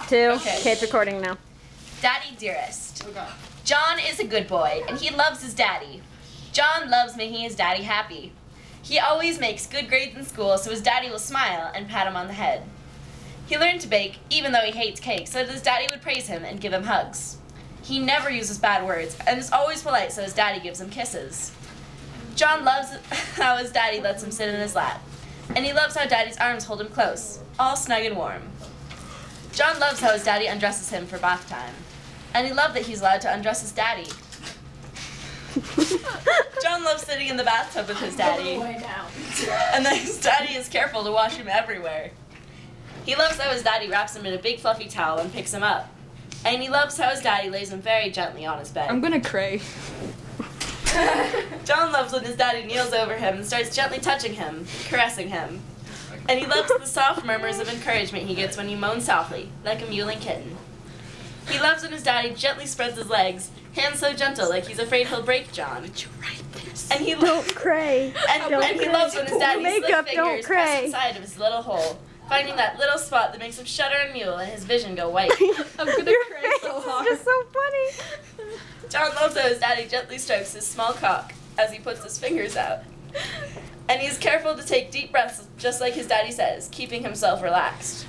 2. Okay. Okay, it's recording now. Daddy Dearest. Oh God. John is a good boy, and he loves his daddy. John loves making his daddy happy. He always makes good grades in school so his daddy will smile and pat him on the head. He learned to bake, even though he hates cake, so that his daddy would praise him and give him hugs. He never uses bad words, and is always polite so his daddy gives him kisses. John loves how his daddy lets him sit in his lap, and he loves how daddy's arms hold him close, all snug and warm. John loves how his daddy undresses him for bath time, and he loves that he's allowed to undress his daddy. John loves sitting in the bathtub with his daddy, and that his daddy is careful to wash him everywhere. He loves how his daddy wraps him in a big fluffy towel and picks him up, and he loves how his daddy lays him very gently on his bed. I'm gonna cry. John loves when his daddy kneels over him and starts gently touching him, caressing him. And he loves the soft murmurs of encouragement he gets when he moans softly, like a mewling kitten. He loves when his daddy gently spreads his legs, hands so gentle like he's afraid he'll break John. Did you write this? And he Don't cry. and he loves when his daddy's Makeup, slick don't fingers cry. press inside of his little hole, finding that little spot that makes him shudder and mew and his vision go white. I'm gonna Your cry face so is hard. just so funny. John loves how his daddy gently strokes his small cock as he puts his fingers out. And he's careful to take deep breaths, just like his daddy says, keeping himself relaxed.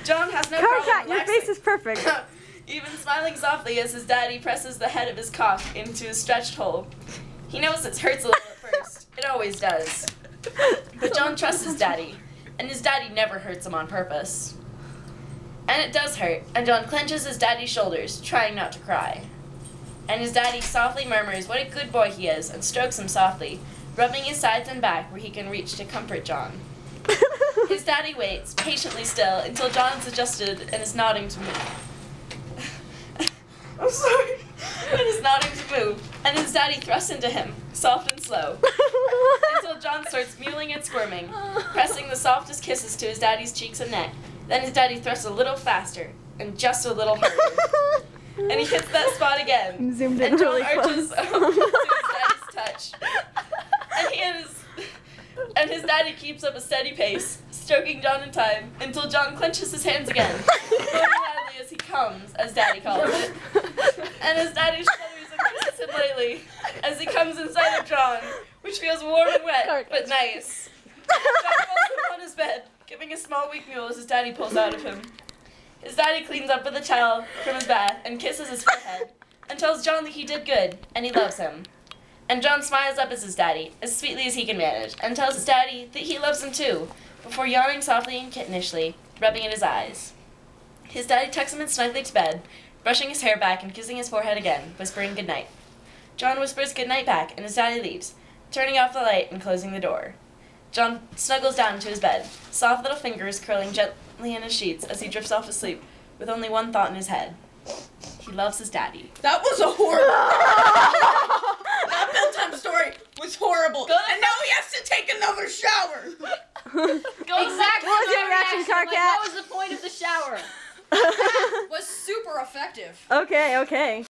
John has no problem Karkat, your relaxing, face is perfect. even smiling softly as his daddy presses the head of his cock into his stretched hole. He knows it hurts a little at first. It always does. But John trusts his daddy, and his daddy never hurts him on purpose. And it does hurt, and John clenches his daddy's shoulders, trying not to cry. And his daddy softly murmurs what a good boy he is and strokes him softly, rubbing his sides and back where he can reach to comfort John. His daddy waits, patiently still, until John is adjusted and is nodding to move. I'm sorry. And is nodding to move, and his daddy thrusts into him, soft and slow, until John starts mewling and squirming, pressing the softest kisses to his daddy's cheeks and neck. Then his daddy thrusts a little faster, and just a little harder. And he hits that spot again. I'm zoomed in And John really arches close. to his daddy's touch. And his daddy keeps up a steady pace, stroking John in time, until John clenches his hands again, moaning loudly as he comes, as daddy calls it. And his daddy shudders and kisses him lightly, as he comes inside of John, which feels warm and wet, but nice. John falls him on his bed, giving a small weak mew as his daddy pulls out of him. His daddy cleans up with a towel from his bath and kisses his forehead, and tells John that he did good, and he loves him. And John smiles up at his daddy, as sweetly as he can manage, and tells his daddy that he loves him too, before yawning softly and kittenishly, rubbing at his eyes. His daddy tucks him in snugly to bed, brushing his hair back and kissing his forehead again, whispering goodnight. John whispers goodnight back, and his daddy leaves, turning off the light and closing the door. John snuggles down to his bed, soft little fingers curling gently in his sheets as he drifts off to sleep, with only one thought in his head. He loves his daddy. That was a horrible. That bedtime story was horrible. Good. And now he has to take another shower. Exactly. What was your reaction, Like, Karkat? what was the point of the shower? Was super effective. Okay, okay.